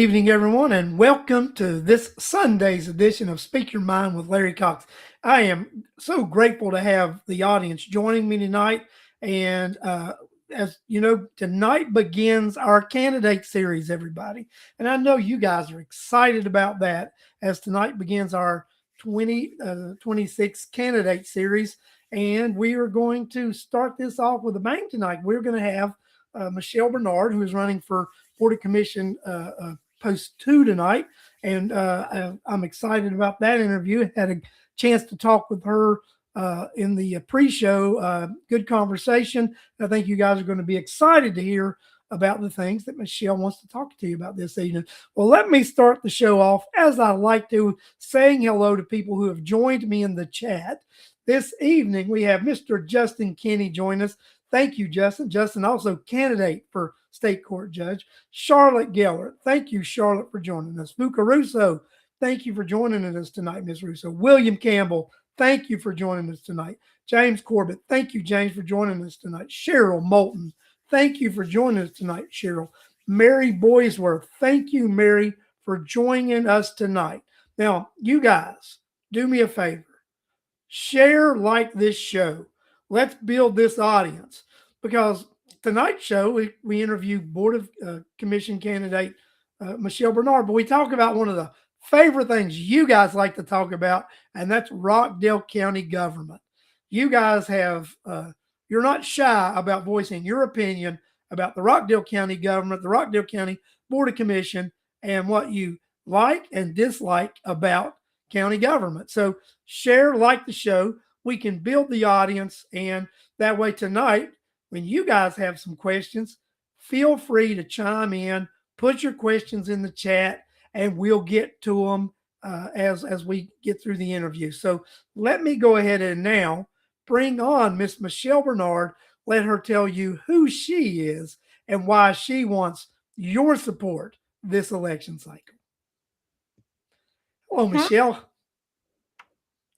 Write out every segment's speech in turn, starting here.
evening, everyone, and welcome to this Sunday's edition of Speak Your Mind with Larry Cox. I am so grateful to have the audience joining me tonight. And as you know, tonight begins our candidate series, everybody. And I know you guys are excited about that as tonight begins our 2026 candidate series. And we are going to start this off with a bang tonight. We're going to have Michelle Bernard, who is running for Board of Commission post 2 tonight, and I'm excited about that interview. Had a chance to talk with her in the pre-show. Good conversation. I think you guys are going to be excited to hear about the things that Michelle wants to talk to you about this evening. Well, let me start the show off, as I like to, saying hello to people who have joined me in the chat. This evening, we have Mr. Justin Kinney join us. Thank you, Justin. Justin, also candidate for state court judge. Charlotte Geller. Thank you, Charlotte, for joining us. Fuka Russo. Thank you for joining us tonight, Ms. Russo. William Campbell. Thank you for joining us tonight. James Corbett. Thank you, James, for joining us tonight. Cheryl Moulton. Thank you for joining us tonight, Cheryl. Mary Boysworth. Thank you, Mary, for joining us tonight. Now, you guys, do me a favor. Share, like this show. Let's build this audience, because tonight's show, we interview Board of Commission candidate Michelle Bernard, but we talk about one of the favorite things you guys like to talk about, and that's Rockdale County government. You guys have, you're not shy about voicing your opinion about the Rockdale County government, the Rockdale County Board of Commission, and what you like and dislike about county government. So share, like the show. We can build the audience, and that way tonight, when you guys have some questions, feel free to chime in, put your questions in the chat, and we'll get to them as we get through the interview. So let me go ahead and now bring on Miss Michelle Bernard. Let her tell you who she is and why she wants your support this election cycle. Hello, Michelle.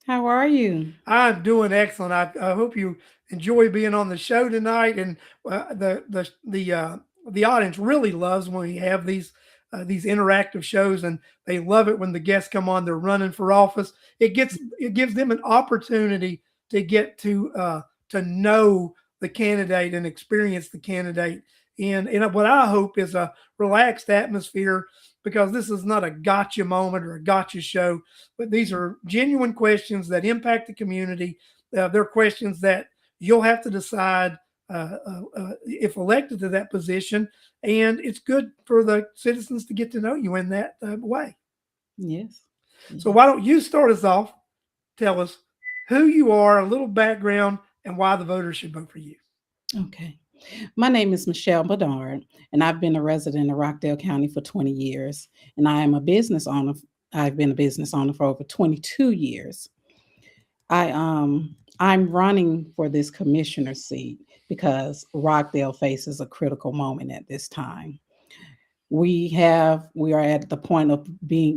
How are you? I'm doing excellent. I hope you enjoy being on the show tonight, and the audience really loves when we have these interactive shows, and they love it when the guests come on. They're running for office. It gives them an opportunity to get to know the candidate and experience the candidate in what I hope is a relaxed atmosphere, because this is not a gotcha moment or a gotcha show, but these are genuine questions that impact the community. They're questions that you'll have to decide if elected to that position, and it's good for the citizens to get to know you in that way. Yes. So why don't you start us off? Tell us who you are, a little background, and why the voters should vote for you. Okay. My name is Michelle Bernard, and I've been a resident of Rockdale County for 20 years, and I am a business owner. I've been a business owner for over 22 years. I'm running for this commissioner seat because Rockdale faces a critical moment at this time. We are at the point of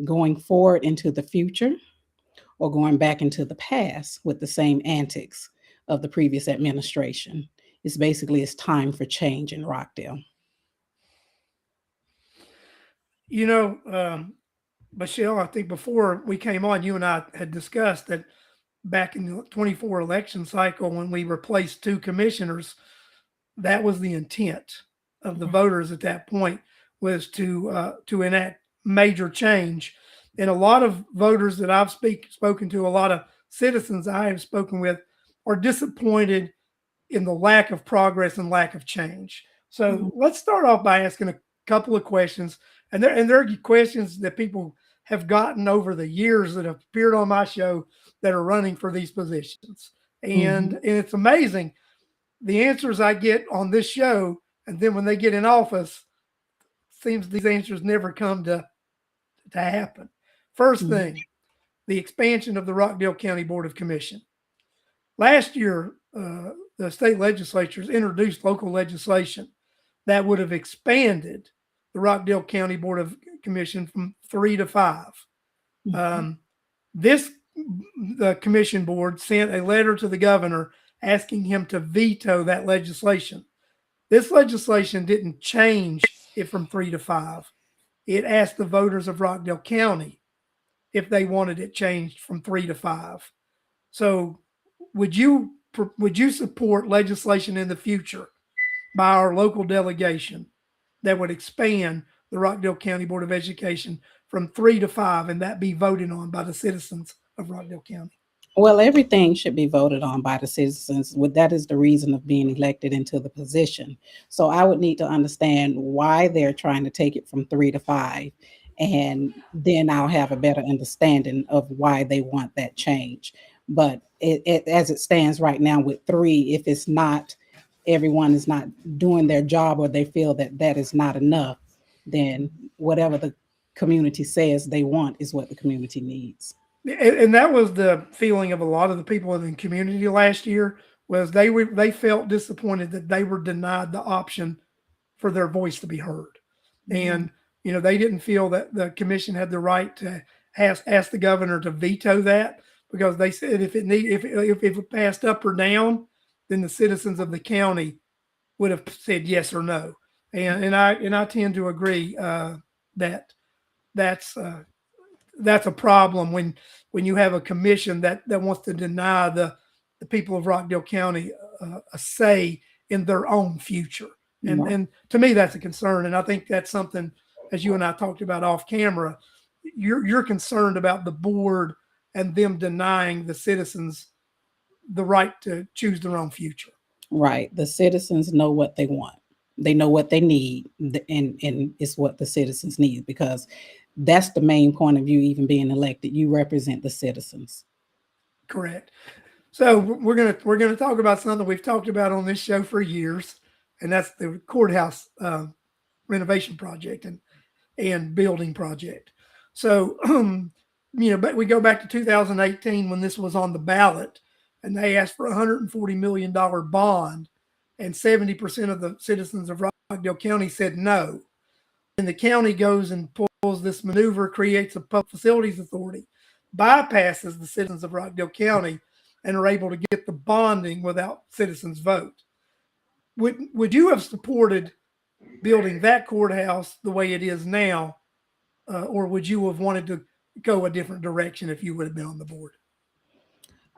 going forward into the future or going back into the past with the same antics of the previous administration. It's time for change in Rockdale. You know, Michelle, I think before we came on, you and I had discussed that back in the 24 election cycle, when we replaced 2 commissioners, that was the intent of the voters at that point, was to enact major change. And a lot of voters that I've spoken to, a lot of citizens I have spoken with, are disappointed in the lack of progress and lack of change. So let's start off by asking a couple of questions. And there are questions that people have gotten over the years that have appeared on my show that are running for these positions. And it's amazing the answers I get on this show. And then when they get in office, seems these answers never come to happen. First thing, the expansion of the Rockdale County Board of Commission. Last year, the state legislatures introduced local legislation that would have expanded the Rockdale County Board of Commission from 3 to 5. The commission board sent a letter to the governor asking him to veto that legislation. This legislation didn't change it from 3 to 5. it asked the voters of Rockdale County if they wanted it changed from 3 to 5. So would you support legislation in the future by our local delegation that would expand the Rockdale County Board of Education from 3 to 5 and that be voted on by the citizens of Rockdale County? Well, everything should be voted on by the citizens. That is the reason of being elected into the position. So I would need to understand why they're trying to take it from 3 to 5, and then I'll have a better understanding of why they want that change. But as it stands right now with 3, if it's not, everyone is not doing their job, or they feel that that is not enough, then whatever the community says they want is what the community needs. And that was the feeling of a lot of the people in the community last year, was they felt disappointed that they were denied the option for their voice to be heard. And they didn't feel that the commission had the right to ask the governor to veto that, because they said if it passed up or down, then the citizens of the county would have said yes or no. And I tend to agree that that's a problem when you have a commission that wants to deny the people of Rockdale County a say in their own future. And to me, that's a concern. And I think that's something, as you and I talked about off camera, you're concerned about the board and them denying the citizens the right to choose their own future. Right. The citizens know what they want. They know what they need, and it's what the citizens need, because that's the main point of you even being elected. You represent the citizens. Correct. So we're gonna talk about something we've talked about on this show for years, and that's the courthouse renovation project and building project. So but we go back to 2018 when this was on the ballot, and they asked for $140 million bond, and 70% of the citizens of Rockdale County said no. And the county goes and pulls this maneuver, creates a public facilities authority, bypasses the citizens of Rockdale County, and are able to get the bonding without citizens' vote. Would you have supported building that courthouse the way it is now, or would you have wanted to go a different direction if you would have been on the board?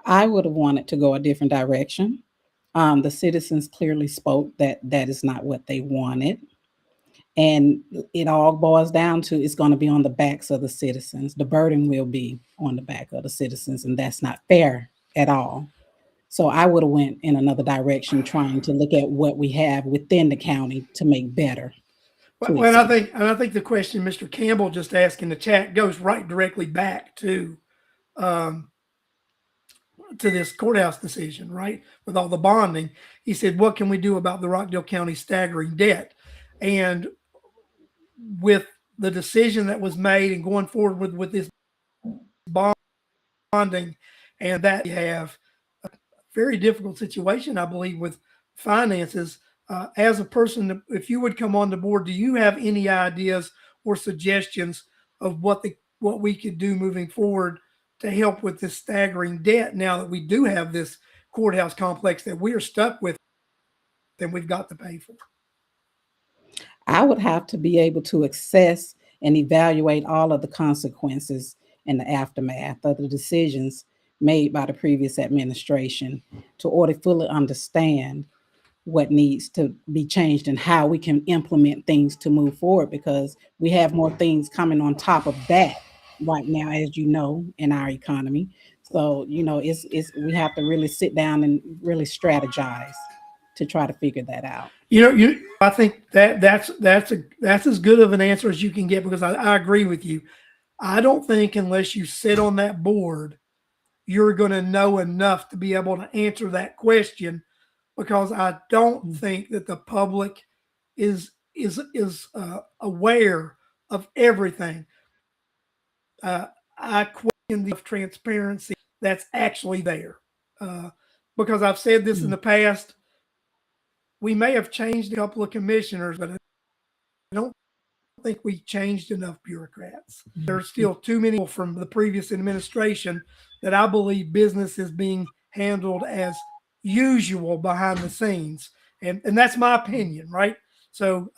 I would have wanted to go a different direction. The citizens clearly spoke that that is not what they wanted. And it all boils down to, it's going to be on the backs of the citizens. The burden will be on the back of the citizens, and that's not fair at all. So I would have went in another direction, trying to look at what we have within the county to make better. Well, I think the question Mr. Campbell just asked in the chat goes right directly back to this courthouse decision, right? With all the bonding, he said, "What can we do about the Rockdale County staggering debt?" And with the decision that was made and going forward with this bonding, and that you have a very difficult situation, I believe, with finances. As a person, if you would come on the board, do you have any ideas or suggestions of what we could do moving forward to help with this staggering debt now that we do have this courthouse complex that we are stuck with and we've got to pay for? I would have to be able to assess and evaluate all of the consequences and the aftermath of the decisions made by the previous administration to order fully understand what needs to be changed and how we can implement things to move forward, because we have more things coming on top of that right now, as you know, in our economy. So, it's we have to really sit down and really strategize to try to figure that out. I think that's as good of an answer as you can get, because I agree with you. I don't think unless you sit on that board, you're going to know enough to be able to answer that question, because I don't think that the public is aware of everything. I question the transparency that's actually there, because I've said this in the past. We may have changed a couple of commissioners, but I don't think we changed enough bureaucrats. There's still too many from the previous administration that I believe business is being handled as usual behind the scenes. And that's my opinion, right? So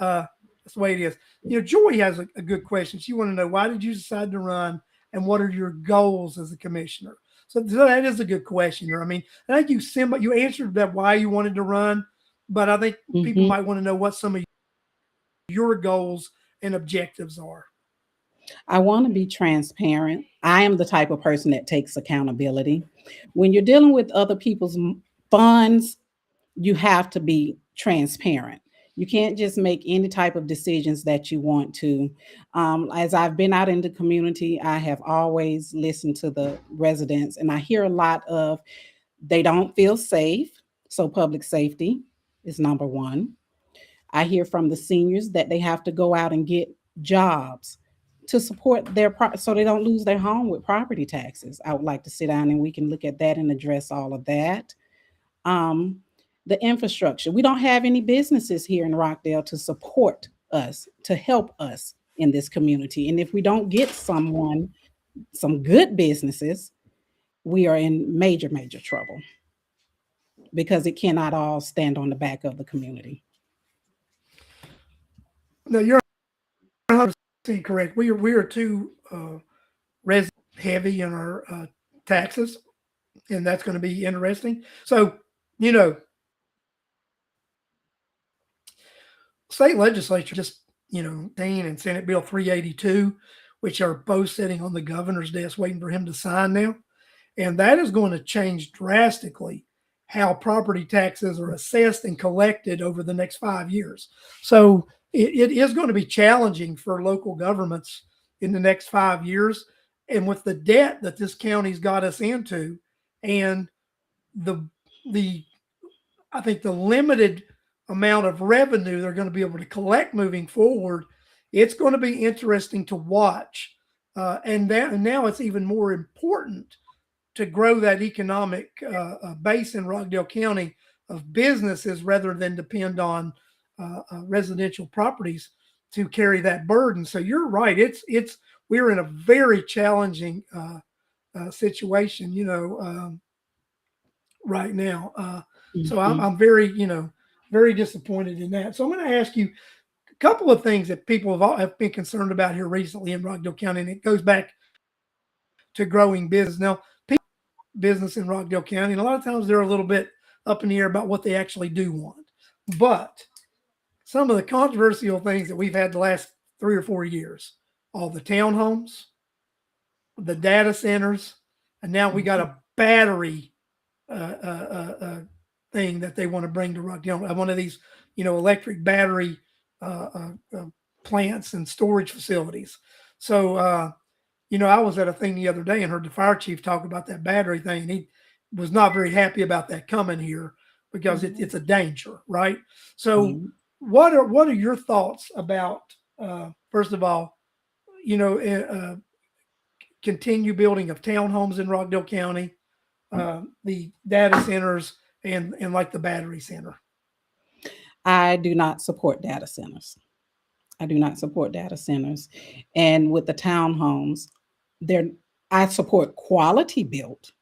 That's the way it is. Joy has a good question. She want to know, why did you decide to run, and what are your goals as a commissioner? So that is a good question. I mean, I think you answered that why you wanted to run, but I think people Mhm. might want to know what some of your goals and objectives are. I want to be transparent. I am the type of person that takes accountability. When you're dealing with other people's funds, you have to be transparent. You can't just make any type of decisions that you want to. As I've been out in the community, I have always listened to the residents, and I hear a lot of they don't feel safe. So, public safety is number one. I hear from the seniors that they have to go out and get jobs to support so they don't lose their home with property taxes. I would like to sit down and we can look at that and address all of that. Um, the infrastructure. We don't have any businesses here in Rockdale to support us, to help us in this community. And if we don't get some good businesses, we are in major, major trouble because it cannot all stand on the back of the community. No, you're 100% correct. We are too resident heavy in our taxes, and that's going to be interesting. So, you know, state legislature just, and Senate Bill 382, which are both sitting on the governor's desk waiting for him to sign now. And that is going to change drastically how property taxes are assessed and collected over the next 5 years. So it is going to be challenging for local governments in the next 5 years. And with the debt that this county's got us into, and the I think the limited amount of revenue they're going to be able to collect moving forward, it's going to be interesting to watch. And now it's even more important to grow that economic base in Rockdale County of businesses rather than depend on residential properties to carry that burden. So you're right. We're in a very challenging situation, right now. So Mhm. I'm very, very disappointed in that. So I'm going to ask you a couple of things that people have been concerned about here recently in Rockdale County, and it goes back to growing business. Now, business in Rockdale County, and a lot of times they're a little bit up in the air about what they actually do want. But some of the controversial things that we've had the last 3 or 4 years, all the townhomes, the data centers, and now we got a battery thing that they want to bring to Rockdale. One of these, electric battery plants and storage facilities. So, I was at a thing the other day and heard the fire chief talk about that battery thing, and he was not very happy about that coming here because it's a danger, right? So, Mhm. what are your thoughts about first of all, continue building of townhomes in Rockdale County, the data centers, and like the battery center? I do not support data centers. I do not support data centers. And with the townhomes, there I support quality built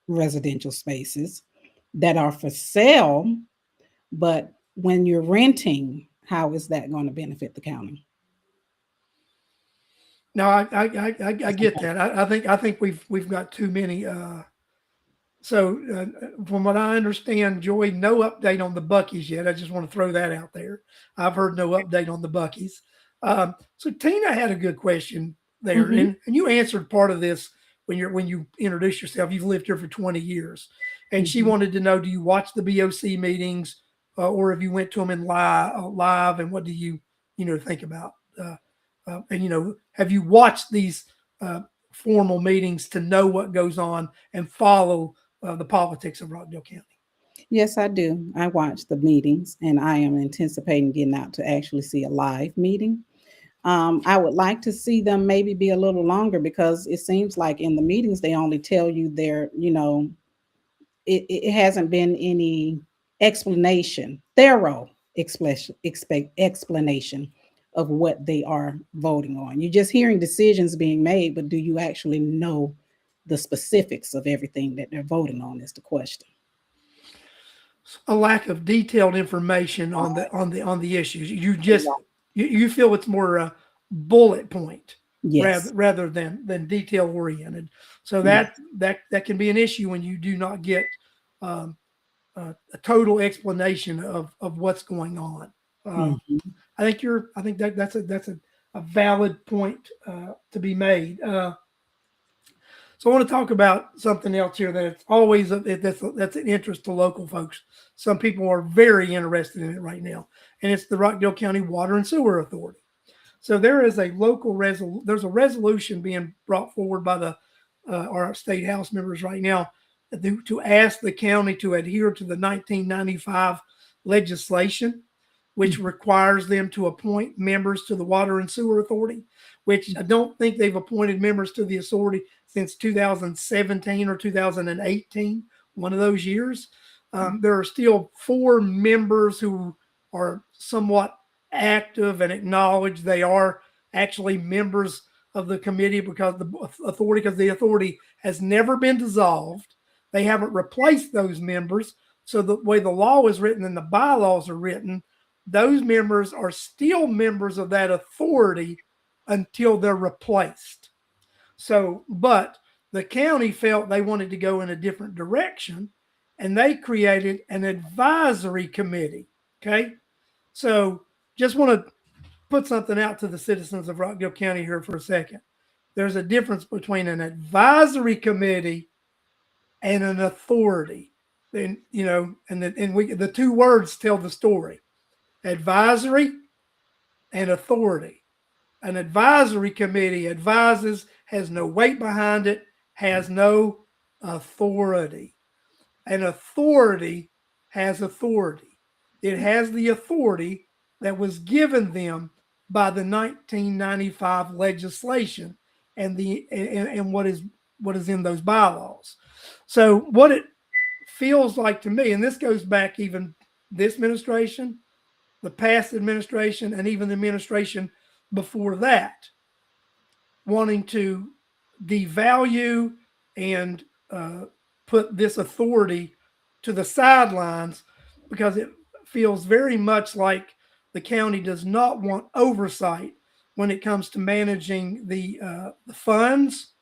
residential spaces that are for sale, but when you're renting, how is that going to benefit the county? No, I That's my get point. that. I think we've got too many. From what I understand, Joy, no update on the Buckies yet. I just want to throw that out there. I've heard no update on the Buckies. So Tina had a good question there, Mhm. and you answered part of this when you introduced yourself. You've lived here for 20 years, and she Mhm. wanted to know: do you watch the BOC meetings, or if you went to them in live, and what do you think about? And have you watched these formal meetings to know what goes on and follow the politics of Rockdale County? Yes, I do. I watch the meetings and I am anticipating getting out to actually see a live meeting. I would like to see them maybe be a little longer because it seems like in the meetings they only tell you it hasn't been any thorough explanation of what they are voting on. You're just hearing decisions being made, but do you actually know the specifics of everything that they're voting on is the question. A lack of detailed information on the issues. You just you feel it's more bullet point Yes. rather than detail oriented. So Yes. that can be an issue when you do not get um, a total explanation of what's going on. Mhm. I think that's a valid point to be made. So I want to talk about something else here that's always that's an interest to local folks. Some people are very interested in it right now, and it's the Rockdale County Water and Sewer Authority. So there is a there's a resolution being brought forward by our state house members right now to ask the county to adhere to the 1995 legislation, which requires them to appoint members to the Water and Sewer Authority, which I don't think they've appointed members to the authority since 2017 or 2018, one of those years. There are still 4 members who are somewhat active and acknowledge they are actually members of the committee because the authority has never been dissolved. They haven't replaced those members. So the way the law is written and the bylaws are written, those members are still members of that authority until they're replaced. So, but the county felt they wanted to go in a different direction and they created an advisory committee. Okay. So just want to put something out to the citizens of Rockdale County here for a second. There's a difference between an advisory committee and an authority. Then, the 2 words tell the story: advisory and authority. An advisory committee advises, has no weight behind it, has no authority. An authority has authority. It has the authority that was given them by the 1995 legislation and what is in those bylaws. So what it feels like to me, and this goes back even this administration, the past administration, and even the administration before that, wanting to devalue and put this authority to the sidelines because it feels very much like the county does not want oversight when it comes to managing the funds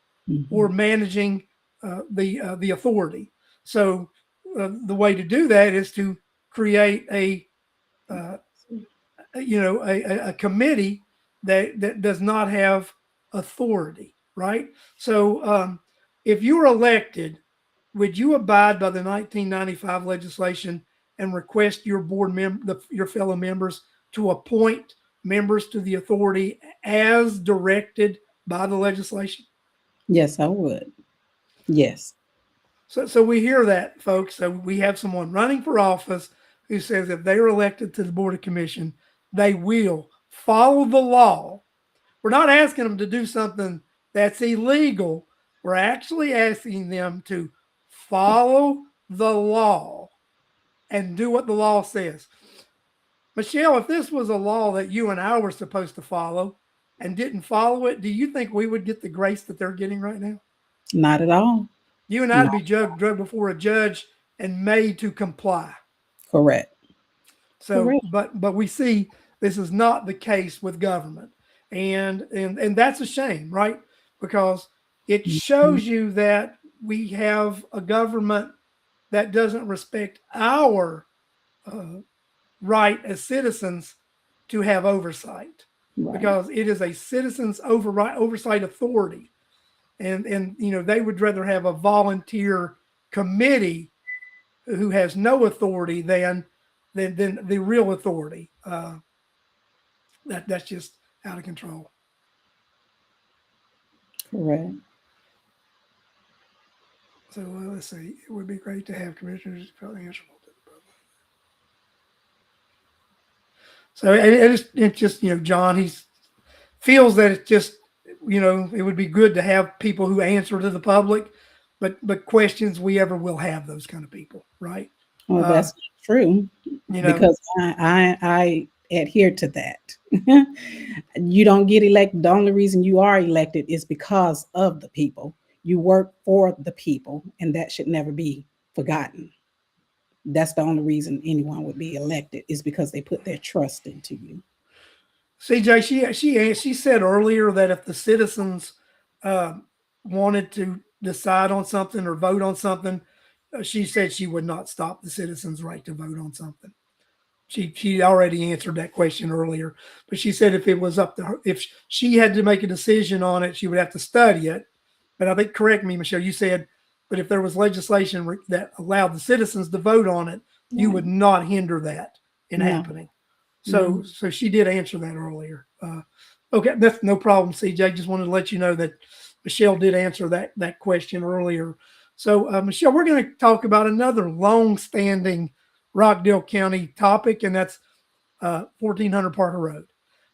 or managing the authority. So the way to do that is to create a committee that does not have authority, right? So if you were elected, would you abide by the 1995 legislation and request your your fellow members to appoint members to the authority as directed by the legislation? Yes, I would. Yes. So we hear that, folks. So we have someone running for office who says if they are elected to the Board of Commission, they will follow the law. We're not asking them to do something that's illegal. We're actually asking them to follow the law and do what the law says. Michelle, if this was a law that you and I were supposed to follow and didn't follow it, do you think we would get the grace that they're getting right now? Not at all. You and I'd be drugged before a judge and made to comply. Correct. So, Correct. but we see this is not the case with government, and that's a shame, right? Because it shows you that we have a government that doesn't respect our right as citizens to have oversight, Right. because it is a citizens oversight authority, and they would rather have a volunteer committee who has no authority than the real authority. That's just out of control. Correct. So let's see. It would be great to have commissioners felt answerable to the public. So it's just John. He feels that it's just it would be good to have people who answer to the public, but questions we ever will have those kind of people, right? Well, that's true because I adhere to that. You don't get elected. The only reason you are elected is because of the people. You work for the people, and that should never be forgotten. That's the only reason anyone would be elected is because they put their trust into you. CJ, she said earlier that if the citizens uh, wanted to decide on something or vote on something, she said she would not stop the citizens' right to vote on something. She already answered that question earlier, but she said if it was up to her, if she had to make a decision on it, she would have to study it. But I think, correct me, Michelle, you said, but if there was legislation that allowed the citizens to vote on it, you Yeah. would not hinder that in No. happening. No. So she did answer that earlier. Okay, that's no problem, CJ. Just wanted to let you know that Michelle did answer that question earlier. So, Michelle, we're going to talk about another long-standing Rockdale County topic, and that's 1400 Parker Road.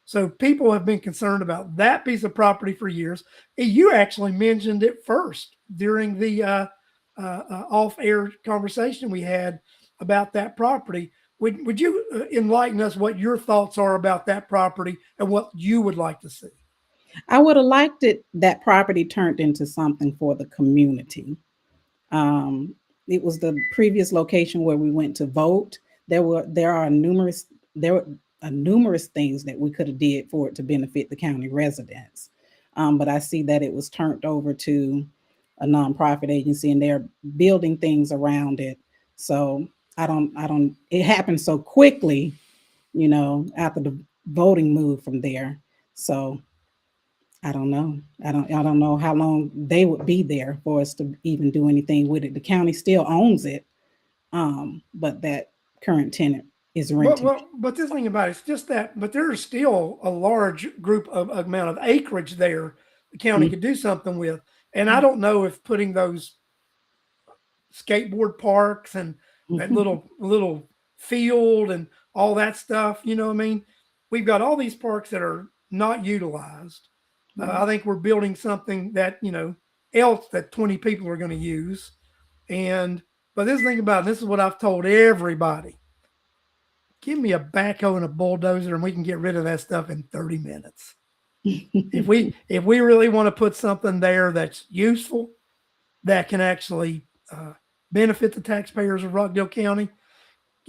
So people have been concerned about that piece of property for years. You actually mentioned it first during the off-air conversation we had about that property. Would you enlighten us what your thoughts are about that property and what you would like to see? I would have liked it that property turned into something for the community. Um, it was the previous location where we went to vote. There were numerous things that we could have did for it to benefit the county residents. But I see that it was turned over to a nonprofit agency and they're building things around it. So I don't it happened so quickly, after the voting moved from there. So I don't know. I don't know how long they would be there for us to even do anything with it. The county still owns it, but that current tenant is renting it. But this thing about it's just that, but there's still a large group of amount of acreage there the county Mm, could do something with. And I mm, don't know if putting those skateboard parks and that mhm, little field and all that stuff. You know what I mean? We've got all these parks that are not utilized. yeah. I think we're building something that else that 20 people are going to use. And but this thing about it, this is what I've told everybody: give me a backhoe and a bulldozer, and we can get rid of that stuff in 30 minutes. If we really want to put something there that's useful, that can actually benefit the taxpayers of Rockdale County.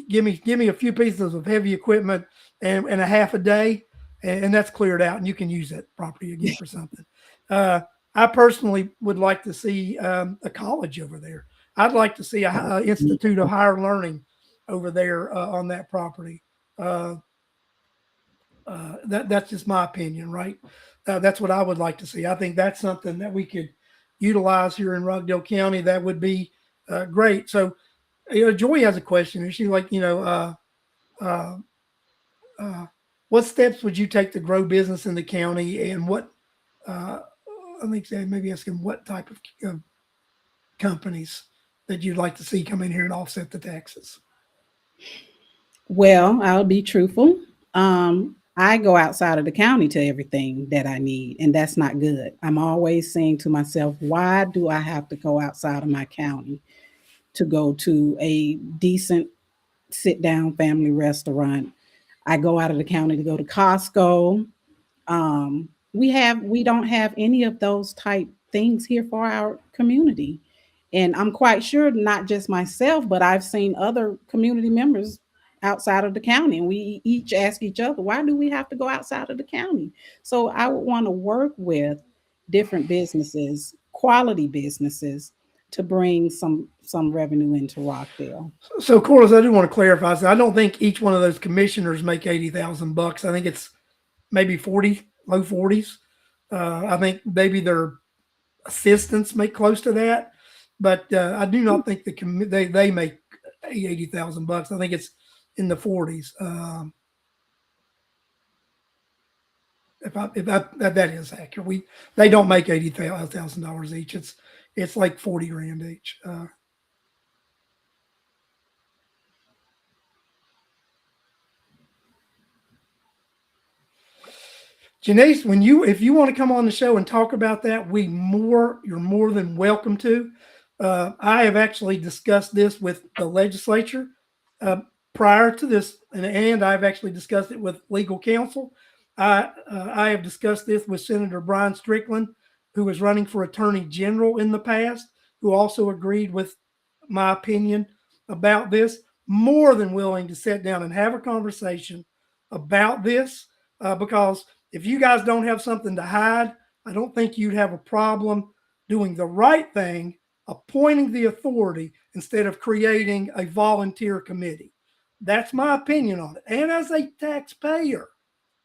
Give me a few pieces of heavy equipment and a half a day, and that's cleared out, and you can use that property again for something. Uh, I personally would like to see a college over there. I'd like to see a institute of higher learning over there on that property. Uh, that's just my opinion, right? That's what I would like to see. I think that's something that we could utilize here in Rockdale County. That would be great. So, Joy has a question. She's like, uh, uh, what steps would you take to grow business in the county, and what? Uh, I think maybe asking what type of companies that you'd like to see come in here and offset the taxes. Well, I'll be truthful. I go outside of the county to everything that I need, and that's not good. I'm always saying to myself, why do I have to go outside of my county to go to a decent sit down family restaurant? I go out of the county to go to Costco. We don't have any of those type things here for our community. And I'm quite sure not just myself, but I've seen other community members outside of the county. And we each ask each other, why do we have to go outside of the county? So I would want to work with different businesses, quality businesses, to bring some revenue into Rockdale. So, Corliss, I do want to clarify. So I don't think each one of those commissioners make $80,000. I think it's maybe 40, low 40s. I think maybe their assistants make close to that, but I do not think they make $80,000. I think it's in the 40s. If that is accurate, they don't make $80,000 each. It's like 40 grand each. Janice, if you want to come on the show and talk about that, you're more than welcome to. I have actually discussed this with the legislature uh, prior to this, and I've actually discussed it with legal counsel. I have discussed this with Senator Brian Strickland, who was running for Attorney General in the past, who also agreed with my opinion about this. More than willing to sit down and have a conversation about this. because if you guys don't have something to hide, I don't think you'd have a problem doing the right thing, appointing the authority instead of creating a volunteer committee. That's my opinion on it. And as a taxpayer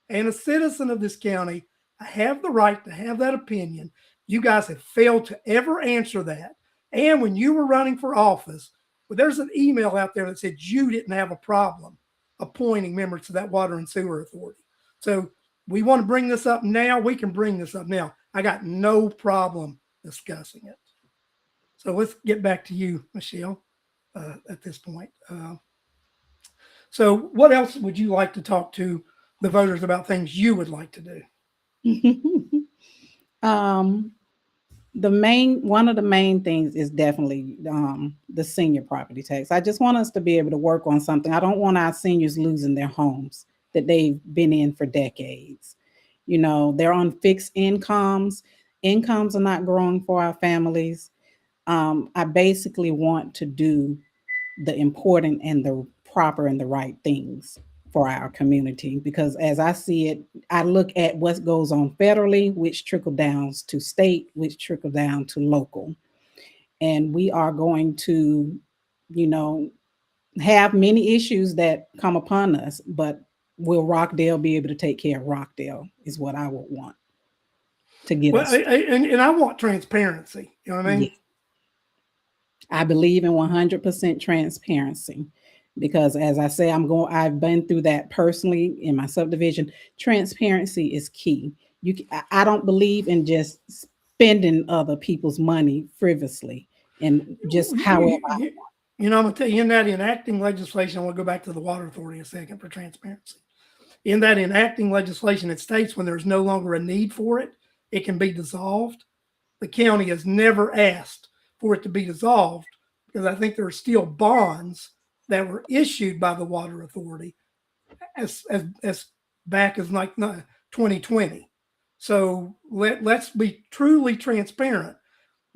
and a citizen of this county, I have the right to have that opinion. You guys have failed to ever answer that. And when you were running for office, well, there's an email out there that said you didn't have a problem appointing members to that water and sewer authority. So we want to bring this up now. We can bring this up now. I got no problem discussing it. So let's get back to you, Michelle, at this point. So what else would you like to talk to the voters about, things you would like to do? One of the main things is definitely the senior property tax. I just want us to be able to work on something. I don't want our seniors losing their homes that they've been in for decades. You know, they're on fixed incomes. Incomes are not growing for our families. I basically want to do the important and the proper and the right things for our community, because as I see it, I look at what goes on federally, which trickle down to state, which trickle down to local. And we are going to, you know, have many issues that come upon us, but will Rockdale be able to take care of Rockdale is what I would want to get us. And I want transparency. You know what I mean? Yeah. I believe in 100% transparency, because as I say, I've been through that personally in my subdivision. Transparency is key. I don't believe in just spending other people's money frivolously and just however. You know, I'm going to tell you, in that enacting legislation, we'll go back to the Water Authority a second for transparency. In that enacting legislation, it states when there's no longer a need for it, it can be dissolved. The county has never asked for it to be dissolved, because I think there are still bonds that were issued by the Water Authority as back as like 2020. So let's be truly transparent.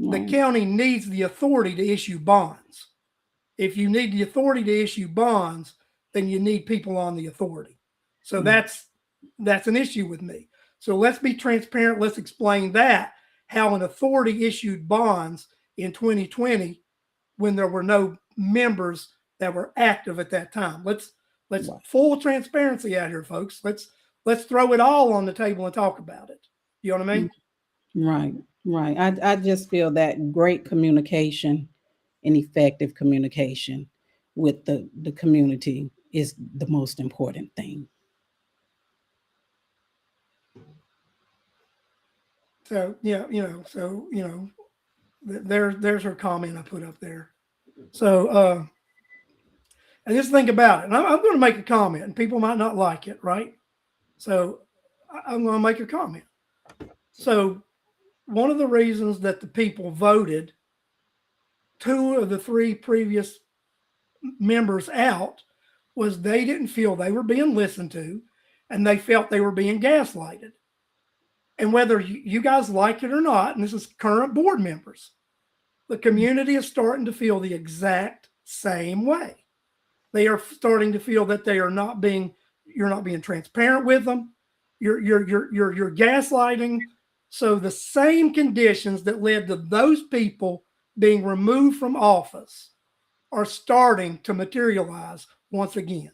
The county needs the authority to issue bonds. If you need the authority to issue bonds, then you need people on the authority. So that's an issue with me. So let's be transparent. Let's explain that, how an authority issued bonds in 2020 when there were no members that were active at that time. Let's full transparency out here, folks. Let's throw it all on the table and talk about it. You know what I mean? Right. I just feel that great communication and effective communication with the community is the most important thing. So yeah, there's her comment I put up there. So and just think about it. And I'm going to make a comment, and people might not like it, right? So I'm going to make a comment. So one of the reasons that the people voted 2 of the 3 previous members out was they didn't feel they were being listened to, and they felt they were being gaslighted. And whether you guys like it or not, and this is current board members, the community is starting to feel the exact same way. They are starting to feel that you're not being transparent with them. You're gaslighting. So the same conditions that led to those people being removed from office are starting to materialize once again.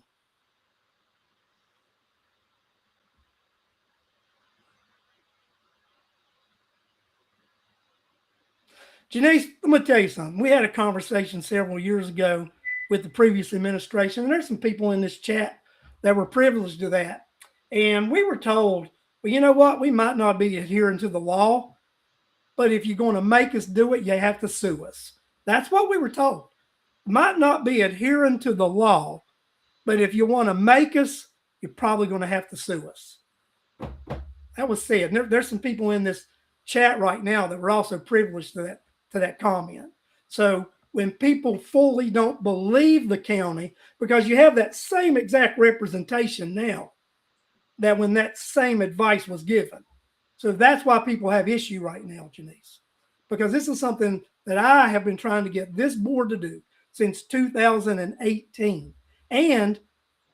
Janice, I'm going to tell you something. We had a conversation several years ago with the previous administration, and there's some people in this chat that were privileged to that. And we were told, well, you know what? We might not be adhering to the law, but if you're going to make us do it, you have to sue us. That's what we were told. Might not be adhering to the law, but if you want to make us, you're probably going to have to sue us. That was said. There's some people in this chat right now that were also privileged to that comment. So when people fully don't believe the county, because you have that same exact representation now that when that same advice was given. So that's why people have issue right now, Janice, because this is something that I have been trying to get this board to do since 2018. And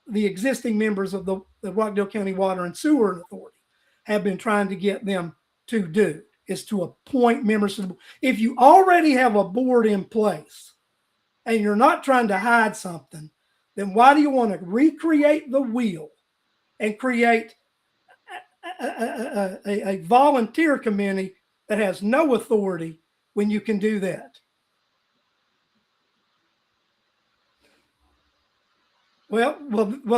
the existing members of the Rockdale County Water and Sewer Authority have been trying to get them to do, is to appoint members to the board. If you already have a board in place and you're not trying to hide something, then why do you want to recreate the wheel and create a volunteer committee that has no authority when you can do that? Well,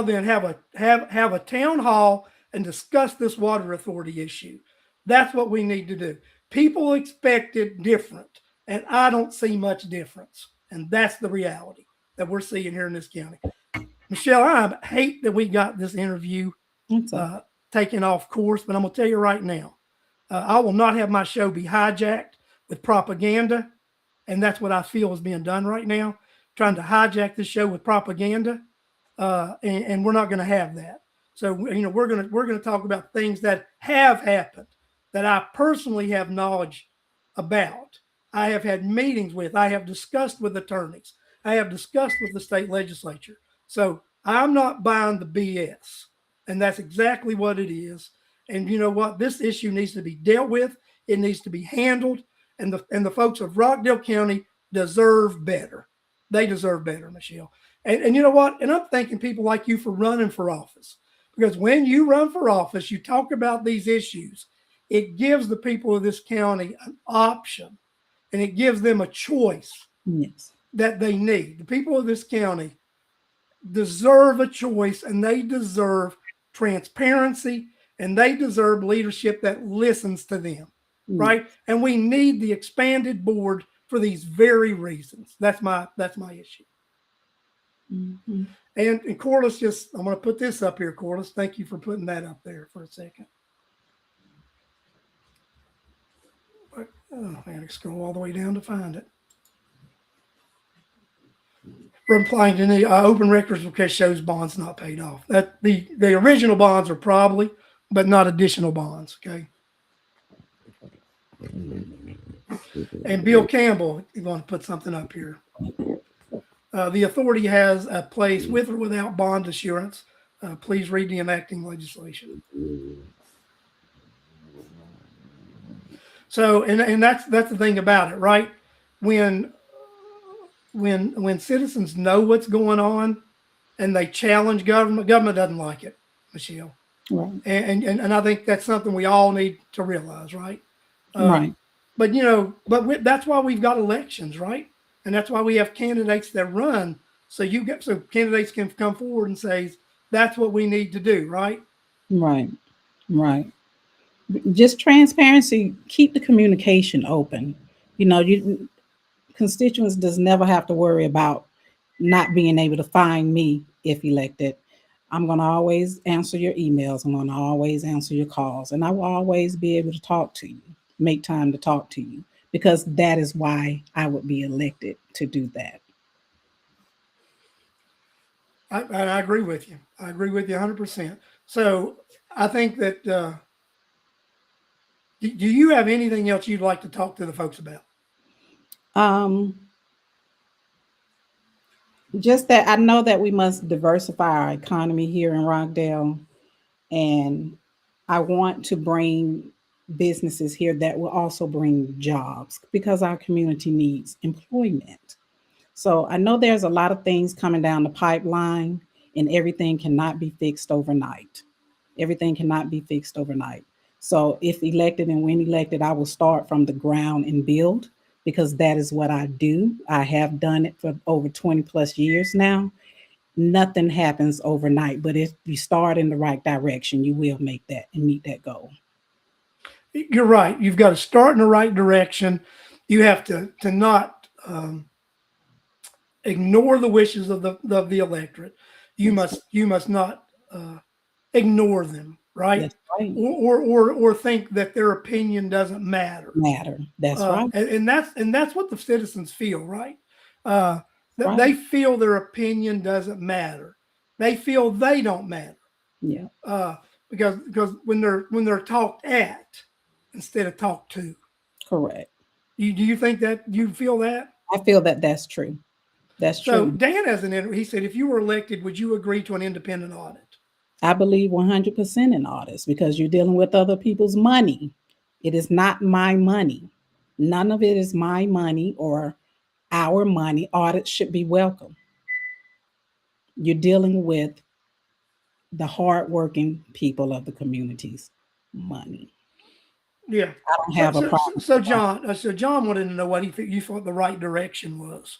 then have a town hall and discuss this water authority issue. That's what we need to do. People expect it different, and I don't see much difference. And that's the reality that we're seeing here in this county. Michelle, I hate that we got this interview taken off course, but I'm going to tell you right now, I will not have my show be hijacked with propaganda. And that's what I feel is being done right now, trying to hijack this show with propaganda. And we're not going to have that. So, we're going to talk about things that have happened that I personally have knowledge about. I have had meetings with, I have discussed with attorneys, I have discussed with the state legislature. So I'm not buying the BS, and that's exactly what it is. And you know what? This issue needs to be dealt with. It needs to be handled. And the folks of Rockdale County deserve better. They deserve better, Michelle. And you know what? And I'm thanking people like you for running for office, because when you run for office, you talk about these issues. It gives the people of this county an option, and it gives them a choice that they need. The people of this county deserve a choice, and they deserve transparency, and they deserve leadership that listens to them, right? And we need the expanded board for these very reasons. That's my issue. Mm-hmm. And Corliss, I'm going to put this up here, Corliss. Thank you for putting that up there for a second. I had to scroll all the way down to find it. Replying to the open records request shows bonds not paid off. That the original bonds are probably, but not additional bonds. Okay. And Bill Campbell, you want to put something up here? The authority has a place with or without bond assurance. Please read the enacting legislation. So, and that's the thing about it, right? When citizens know what's going on and they challenge government doesn't like it, Michelle. Right. And I think that's something we all need to realize, right? Right. But that's why we've got elections, right? And that's why we have candidates that run. So candidates can come forward and say, that's what we need to do, right? Right. Right. Just transparency, keep the communication open. Constituents does never have to worry about not being able to find me if elected. I'm going to always answer your emails. I'm going to always answer your calls, and I will always be able to talk to you, make time to talk to you, because that is why I would be elected to do that. I agree with you. I agree with you 100%. So I think that, do you have anything else you'd like to talk to the folks about? Just that I know that we must diversify our economy here in Rockdale, and I want to bring businesses here that will also bring jobs, because our community needs employment. So I know there's a lot of things coming down the pipeline, and everything cannot be fixed overnight. Everything cannot be fixed overnight. So if elected and when elected, I will start from the ground and build, because that is what I do. I have done it for over 20 plus years now. Nothing happens overnight, but if you start in the right direction, you will make that and meet that goal. You're right. You've got to start in the right direction. You have to not ignore the wishes of the electorate. You must not ignore them, right? That's right. Or think that their opinion doesn't matter. That's right. And that's what the citizens feel, right? Right. They feel their opinion doesn't matter. They feel they don't matter. Yeah. Because when they're talked at instead of talked to. Correct. Do you think that you feel that? I feel that that's true. That's So true. Dan has he said, if you were elected, would you agree to an independent audit? I believe 100% in audits because you're dealing with other people's money. It is not my money. None of it is my money or our money. Audits should be welcome. You're dealing with the hardworking people of the community's money. Yeah. I don't have a problem. So John wanted to know what you thought the right direction was.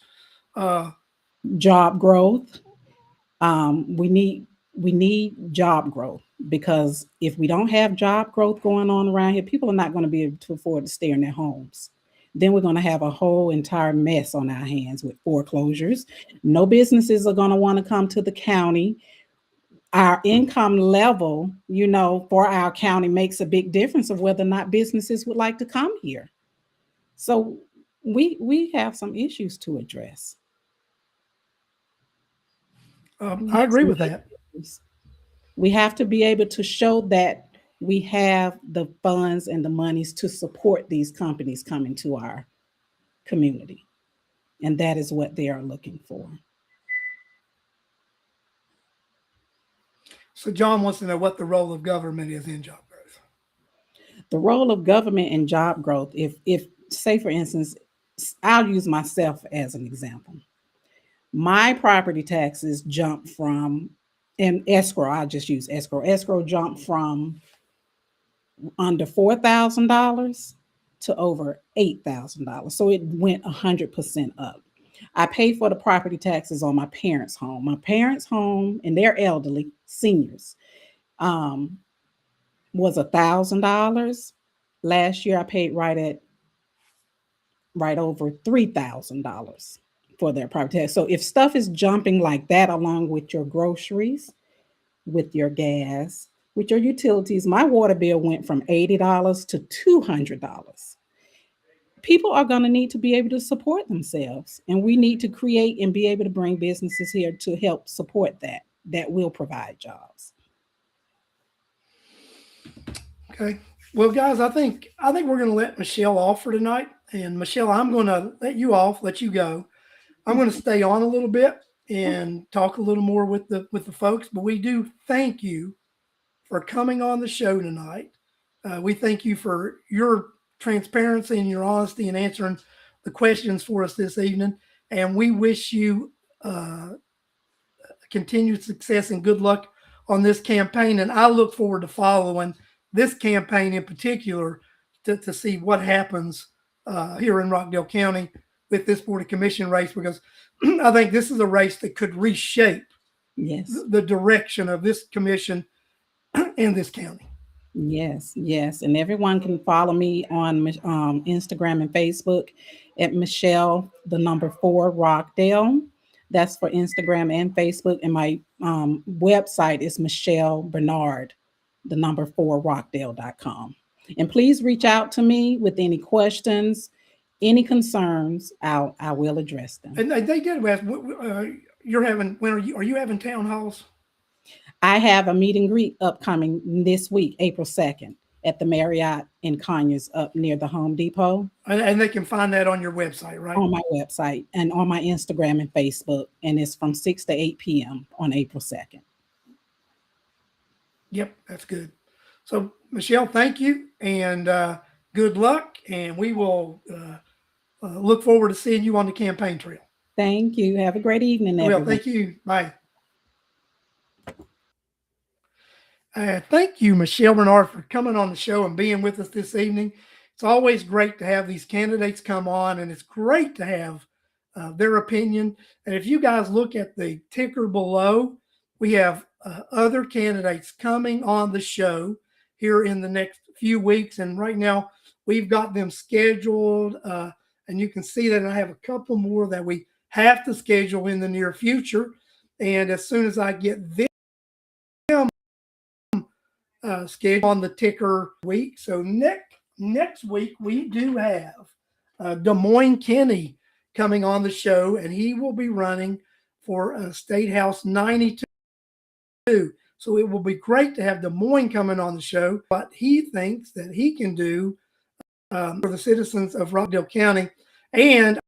Job growth. We need job growth because if we don't have job growth going on around here, people are not going to be able to afford to stay in their homes. Then we're going to have a whole entire mess on our hands with foreclosures. No businesses are going to want to come to the county. Our income level, for our county makes a big difference of whether or not businesses would like to come here. So we have some issues to address. I agree with that. We have to be able to show that we have the funds and the monies to support these companies coming to our community. And that is what they are looking for. So John wants to know what the role of government is in job growth. The role of government in job growth, if say for instance, I'll use myself as an example. My property taxes jumped from, and escrow, I'll just use escrow. Escrow jumped from under $4,000 to over $8,000. So it went 100% up. I pay for the property taxes on my parents' home. My parents' home, and they're elderly, seniors, was $1,000. Last year, I paid right over $3,000 for their property tax. So if stuff is jumping like that, along with your groceries, with your gas, with your utilities, my water bill went from $80 to $200. People are going to need to be able to support themselves, and we need to create and be able to bring businesses here to help support that. That will provide jobs. Okay. Well, guys, I think we're going to let Michelle off for tonight. And Michelle, I'm going to let you off, let you go. I'm going to stay on a little bit and talk a little more with the folks. But we do thank you for coming on the show tonight. We thank you for your transparency and your honesty in answering the questions for us this evening. And we wish you continued success and good luck on this campaign. And I look forward to following this campaign in particular to see what happens here in Rockdale County with this Board of Commission race, because I think this is a race that could reshape the direction of this commission in this county. Yes. And everyone can follow me on Instagram and Facebook at Michelle, the number 4 Rockdale. That's for Instagram and Facebook. And my website is Michelle Bernard, the number 4 Rockdale.com. And please reach out to me with any questions, any concerns. I will address them. And they did ask, are you having town halls? I have a meet and greet upcoming this week, April 2nd, at the Marriott in Conyers up near the Home Depot. And they can find that on your website, right? On my website and on my Instagram and Facebook. And it's from 6 to 8 p.m. on April 2nd. Yep, that's good. So, Michelle, thank you, and good luck. And we will look forward to seeing you on the campaign trail. Thank you. Have a great evening, everyone. Well, thank you. Bye. Thank you, Michelle Bernard, for coming on the show and being with us this evening. It's always great to have these candidates come on, and it's great to have their opinion. And if you guys look at the ticker below, we have other candidates coming on the show here in the next few weeks. And right now, we've got them scheduled. And you can see that I have a couple more that we have to schedule in the near future. And as soon as I get them scheduled on the ticker week. So next week, we do have Des Moines Kenny coming on the show, and he will be running for State House 92. So it will be great to have Des Moines coming on the show, what he thinks that he can do for the citizens of Rockdale County. And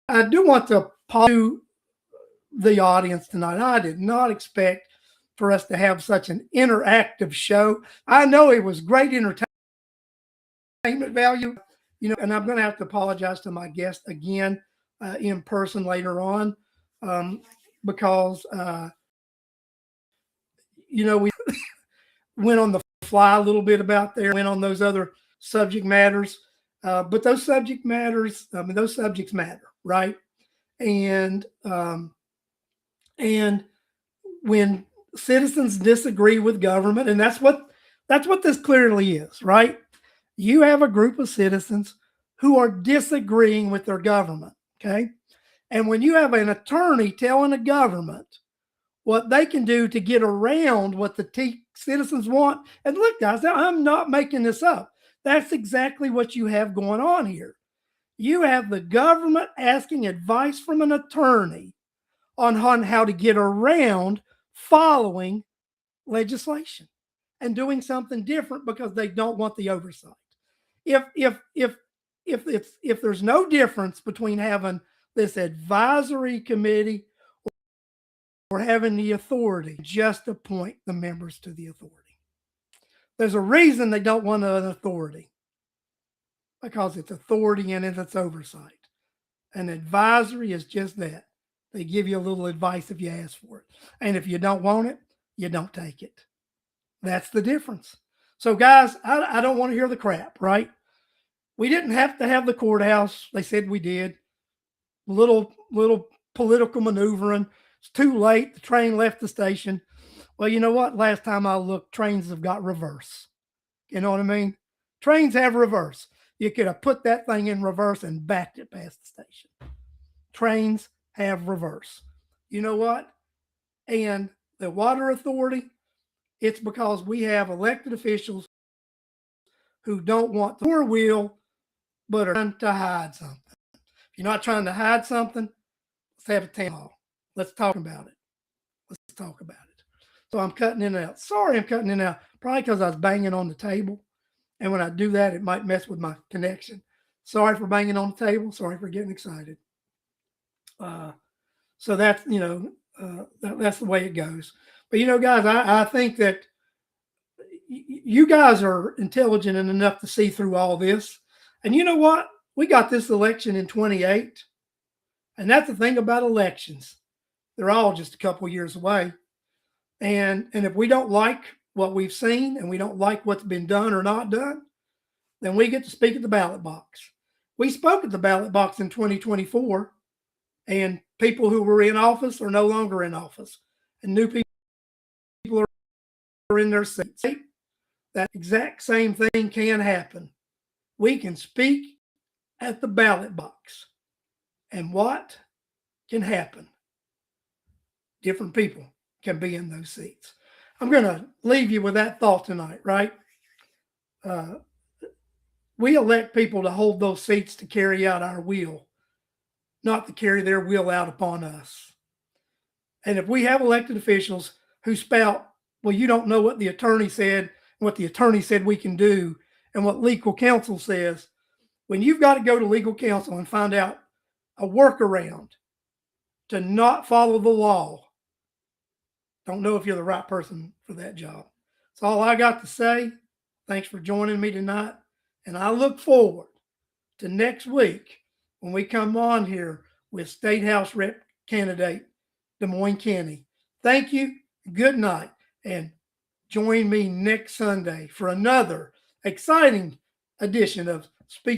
I do want to to the audience tonight. I did not expect for us to have such an interactive show. I know it was great entertainment value, and I'm going to have to apologize to my guest again in person later on because, we went on the fly a little bit about there, went on those other subject matters. But those subjects matter, right? And when citizens disagree with government, and that's what this clearly is, right? You have a group of citizens who are disagreeing with their government, okay? And when you have an attorney telling a government what they can do to get around what the citizens want, and look, guys, I'm not making this up. That's exactly what you have going on here. You have the government asking advice from an attorney on how to get around following legislation and doing something different because they don't want the oversight. If there's no difference between having this advisory committee or having the authority, just appoint the members to the authority. There's a reason they don't want an authority, because it's authority and it's oversight. An advisory is just that. They give you a little advice if you ask for it. And if you don't want it, you don't take it. That's the difference. So, guys, I don't want to hear the crap, right? We didn't have to have the courthouse. They said we did. Little political maneuvering. It's too late. The train left the station. Well, you know what? Last time I looked, trains have got reverse. You know what I mean? Trains have reverse. You could have put that thing in reverse and backed it past the station. Trains have reverse. You know what? And the water authority, it's because we have elected officials who don't want the wheel, but are trying to hide something. If you're not trying to hide something, let's have a town hall. Let's talk about it. Let's talk about it. So I'm cutting in and out. Sorry, I'm cutting in and out. Probably because I was banging on the table. And when I do that, it might mess with my connection. Sorry for banging on the table. Sorry for getting excited. So that's, that's the way it goes. But, guys, I think that you guys are intelligent enough to see through all this. And you know what? We got this election in 28. And that's the thing about elections. They're all just a couple years away. And if we don't like what we've seen and we don't like what's been done or not done, then we get to speak at the ballot box. We spoke at the ballot box in 2024, and people who were in office are no longer in office, and new people are in their seats. That exact same thing can happen. We can speak at the ballot box. And what can happen? Different people can be in those seats. I'm going to leave you with that thought tonight, right? We elect people to hold those seats to carry out our will, not to carry their will out upon us. And if we have elected officials who spout, well, you don't know what the attorney said, what the attorney said we can do, and what legal counsel says, when you've got to go to legal counsel and find out a workaround to not follow the law, don't know if you're the right person for that job. That's all I got to say. Thanks for joining me tonight. And I look forward to next week when we come on here with State House Rep candidate Des Moines County. Thank you. Good night. And join me next Sunday for another exciting edition of Speak